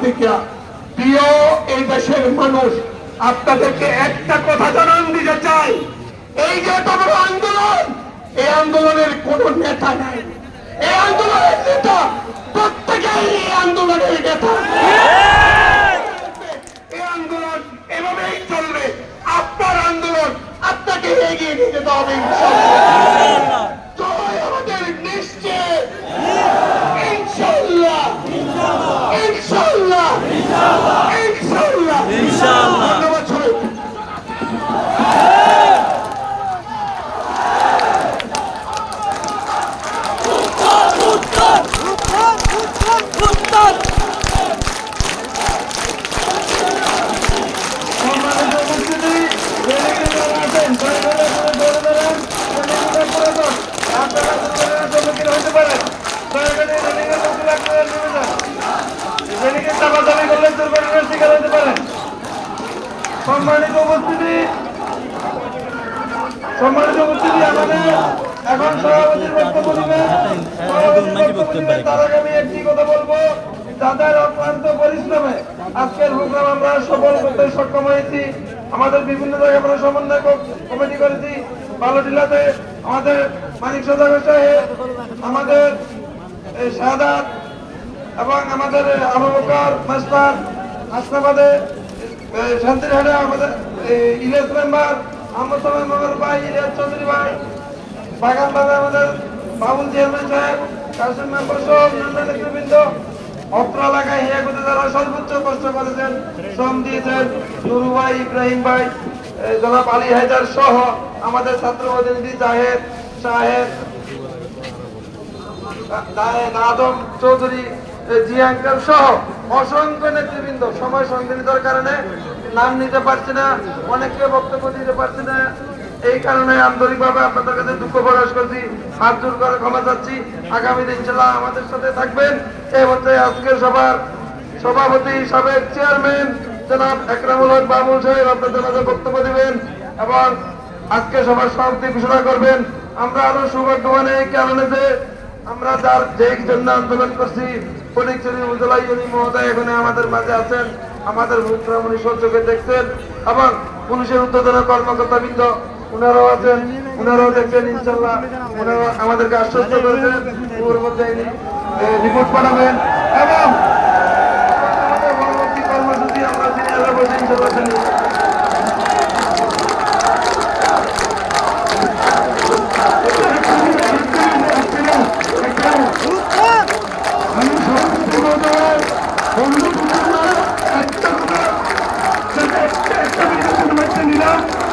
সাংবাদিকরা, প্রিয় এই দেশের মানুষ, আপনাদেরকে একটা কথা জানান দিতে চাই, এই যে এত বড় আন্দোলন, এই আন্দোলনের কোন নেতা নাই। এই আন্দোলনের নেতা প্রত্যেকেই এই আন্দোলনের নেতা। এই আন্দোলন এভাবেই চলবে। আপনার আন্দোলন আপনাকে এগিয়ে নিয়ে যেতে হবে ইনশাআল্লাহ। জয় আমাদের নিশ্চিত, ইনশাআল্লাহ ইনশাআল্লাহ ইনশাআল্লাহ ইনশাআল্লাহ। ধন্যবাদ সবাইকে। সম্মানিত উপস্থিতি, আমাদের এখন সভাপতির বক্তব্য দিবেন। তার আগে আমি একটি কথা বলবো, যাদের অক্লান্ত পরিশ্রমে আজকের প্রোগ্রাম আমরা সফল করতে সক্ষম হয়েছি। আমাদের বিভিন্ন জায়গায় আমরা সমন্বয় কমিটি করেছি। বালুটিলাতে আমাদের মানিক সদাগর সাহেব, আমাদের শাহাদাত এবং আমাদের আবু বকর মাস্টার, হাসনাবাদে শান্তিরহাটে আমাদের ইলিয়াস মেম্বার, আহমদ সালাম মেম্বার ভাই, ইলিয়াস চৌধুরী ভাই, বাগান বাজার আমাদের বাবুল চেয়ারম্যান সাহেব, কাসিম মেম্বার সহ অন্যান্য নেতৃবৃন্দ, অত্র এলাকায় হিয়া করতে যারা সর্বোচ্চ কষ্ট করেছেন, শ্রম দিয়েছেন, নুরু ভাই, ইব্রাহিম ভাই, জনাব আলী হায়দার সহ আমাদের ছাত্র প্রতিনিধি জাহেদ সাহেব, আদম চৌধুরী, জি আঙ্কেল সহ অসংখ্য নেতৃবৃন্দ। সময় সংকীর্ণতার কারণে নাম নিতে পারছি না, অনেককে বক্তব্য দিতে পারছি না। এই কারণে আন্তরিকভাবে আপনাদের কাছে দুঃখ প্রকাশ করছি, হাত জোর করে ক্ষমা চাচ্ছি। আগামী দিন ইনশাআল্লাহ আমাদের সাথে থাকবেন। এই পর্যায়ে আজকের সভার সভাপতি, সাবেক চেয়ারম্যান জনাব একরামুল হক বাবুল সাহেব আপনাদের মাঝে বক্তব্য দিবেন এবং আজকে সভার সমাপ্তি ঘোষণা করবেন। আমরা আরো সৌভাগ্যবান এই কারণে যে আমরা যার যেই জন্য আন্দোলন করছি, ফটিকছড়ি উপজেলা ইউনি মহোদয় এখানে আমাদের মাঝে আছেন, আমাদের মুখ্যমন্ত্রী সহযোগে দেখছেন এবং পুলিশের ঊর্ধ্বতন কর্মকর্তাবৃন্দ উনারাও আছেন, উনারাও দেখছেন। ইনশাল্লাহ উনারা আমাদেরকে আশ্বস্ত করেছেন ওর মধ্যে রিপোর্ট পাঠাবেন এবং আমাদের পরবর্তী কর্মসূচি আমরা সিনিয়ররা বসে ইনশাল্লাহ একটা